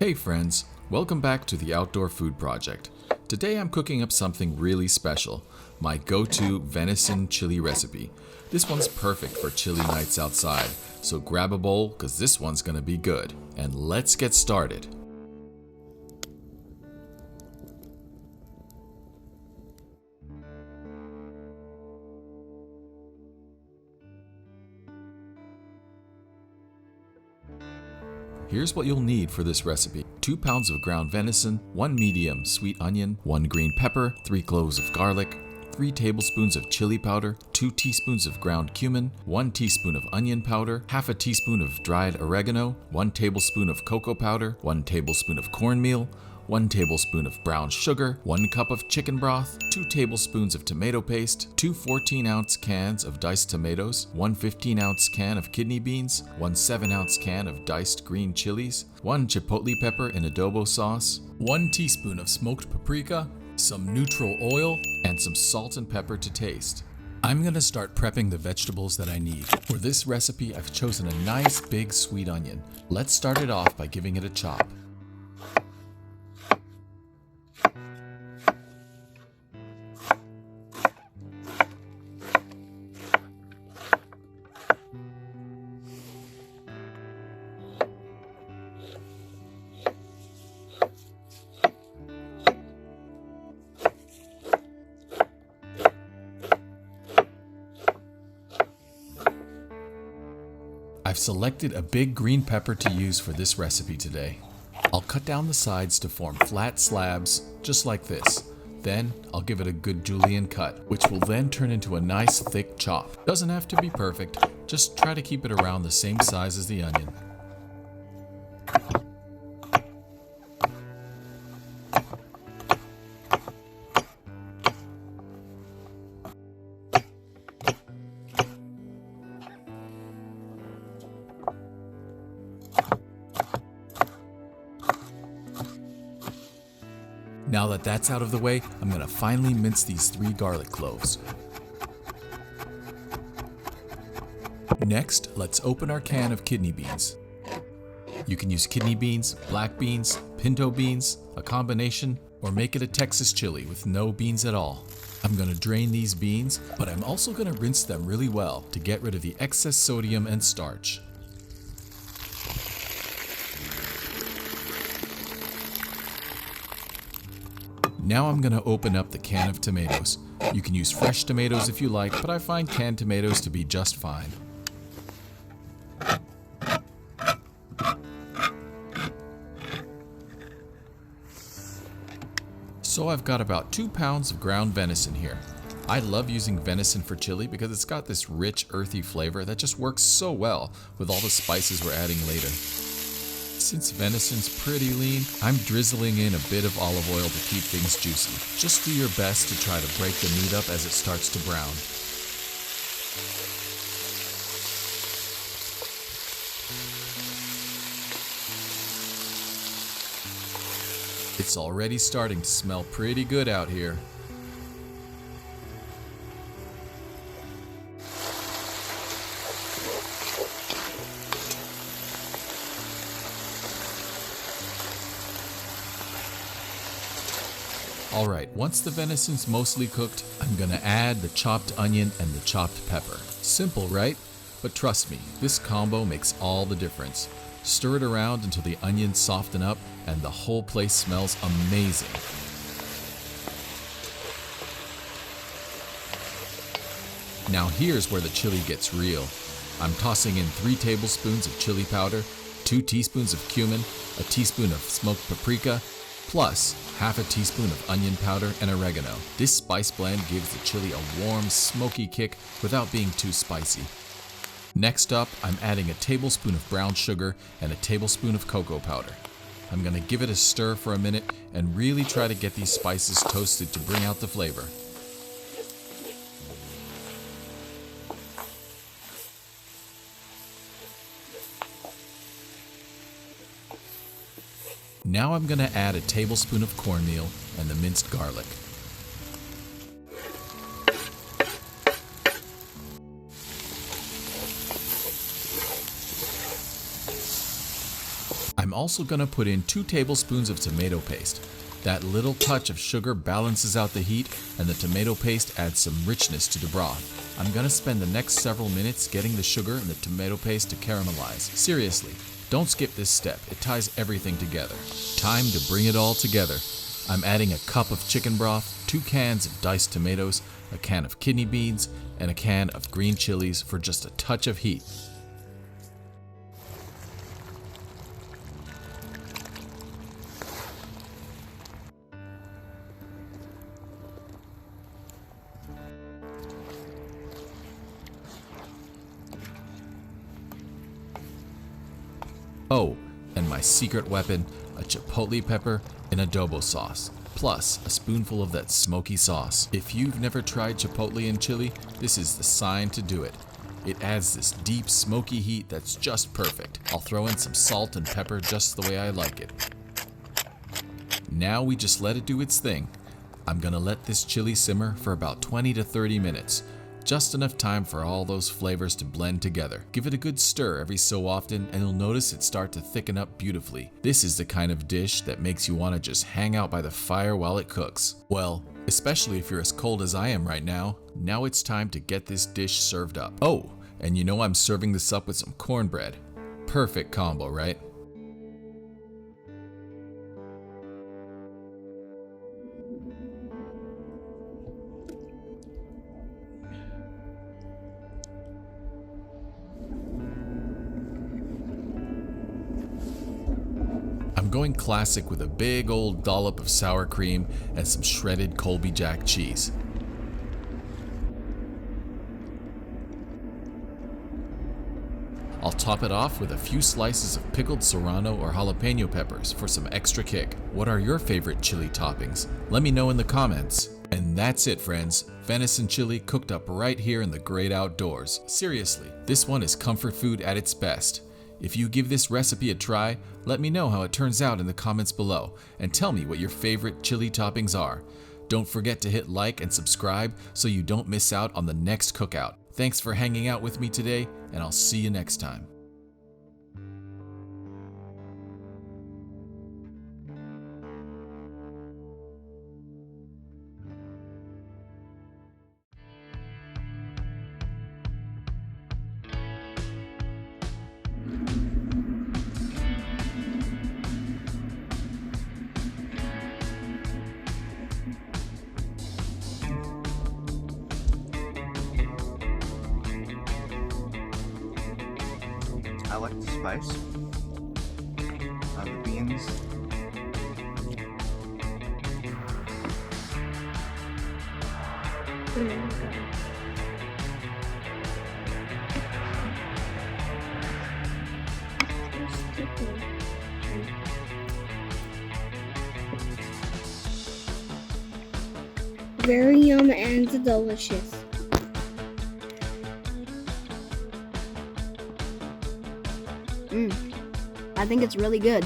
Hey friends, welcome back to the Outdoor Food Project. Today I'm cooking up something really special, my go-to venison chili recipe. This one's perfect for chilly nights outside, so grab a bowl because this one's gonna be good. And let's get started. Here's what you'll need for this recipe. 2 pounds of ground venison, 1 medium sweet onion, 1 green pepper, 3 cloves of garlic, 3 tablespoons of chili powder, 2 teaspoons of ground cumin, 1 teaspoon of onion powder, half a teaspoon of dried oregano, 1 tablespoon of cocoa powder, 1 tablespoon of cornmeal, 1 tablespoon of brown sugar, 1 cup of chicken broth, 2 tablespoons of tomato paste, 2 14-ounce cans of diced tomatoes, 1 15-ounce can of kidney beans, 1 7-ounce can of diced green chilies, 1 chipotle pepper in adobo sauce, 1 teaspoon of smoked paprika, some neutral oil, and some salt and pepper to taste. I'm going to start prepping the vegetables that I need. For this recipe, I've chosen a nice big sweet onion. Let's start it off by giving it a chop. I've selected a big green pepper to use for this recipe today. I'll cut down the sides to form flat slabs, just like this. Then I'll give it a good julienne cut, which will then turn into a nice thick chop. Doesn't have to be perfect, just try to keep it around the same size as the onion. Now that that's out of the way, I'm going to finely mince these 3 garlic cloves. Next, let's open our can of kidney beans. You can use kidney beans, black beans, pinto beans, a combination, or make it a Texas chili with no beans at all. I'm going to drain these beans, but I'm also going to rinse them really well to get rid of the excess sodium and starch. Now I'm going to open up the can of tomatoes. You can use fresh tomatoes if you like, but I find canned tomatoes to be just fine. So I've got about 2 pounds of ground venison here. I love using venison for chili because it's got this rich, earthy flavor that just works so well with all the spices we're adding later. Since venison's pretty lean, I'm drizzling in a bit of olive oil to keep things juicy. Just do your best to try to break the meat up as it starts to brown. It's already starting to smell pretty good out here. Alright, once the venison's mostly cooked, I'm gonna add the chopped onion and the chopped pepper. Simple, right? But trust me, this combo makes all the difference. Stir it around until the onions soften up and the whole place smells amazing. Now here's where the chili gets real. I'm tossing in 3 tablespoons of chili powder, 2 teaspoons of cumin, a teaspoon of smoked paprika, plus half a teaspoon of onion powder and oregano. This spice blend gives the chili a warm, smoky kick without being too spicy. Next up, I'm adding a tablespoon of brown sugar and a tablespoon of cocoa powder. I'm going to give it a stir for a minute and really try to get these spices toasted to bring out the flavor. Now I'm going to add a tablespoon of cornmeal and the minced garlic. I'm also gonna put in 2 tablespoons of tomato paste. That little touch of sugar balances out the heat, and the tomato paste adds some richness to the broth. I'm gonna spend the next several minutes getting the sugar and the tomato paste to caramelize. Seriously, don't skip this step. It ties everything together. Time to bring it all together. I'm adding a cup of chicken broth, 2 cans of diced tomatoes, a can of kidney beans, and a can of green chilies for just a touch of heat. Oh, and my secret weapon, a chipotle pepper and adobo sauce, plus a spoonful of that smoky sauce. If you've never tried chipotle and chili, this is the sign to do it. It adds this deep smoky heat that's just perfect. I'll throw in some salt and pepper just the way I like it. Now we just let it do its thing. I'm gonna let this chili simmer for about 20 to 30 minutes. Just enough time for all those flavors to blend together. Give it a good stir every so often and you'll notice it start to thicken up beautifully. This is the kind of dish that makes you want to just hang out by the fire while it cooks. Well, especially if you're as cold as I am right now. Now it's time to get this dish served up. Oh, and you know I'm serving this up with some cornbread. Perfect combo, right? I'm going classic with a big old dollop of sour cream and some shredded Colby Jack cheese. I'll top it off with a few slices of pickled serrano or jalapeno peppers for some extra kick. What are your favorite chili toppings? Let me know in the comments. And that's it, friends. Venison chili cooked up right here in the great outdoors. Seriously, this one is comfort food at its best. If you give this recipe a try, let me know how it turns out in the comments below, and tell me what your favorite chili toppings are. Don't forget to hit like and subscribe so you don't miss out on the next cookout. Thanks for hanging out with me today, and I'll see you next time. I like the spice of the beans. Very yum and delicious. I think it's really good.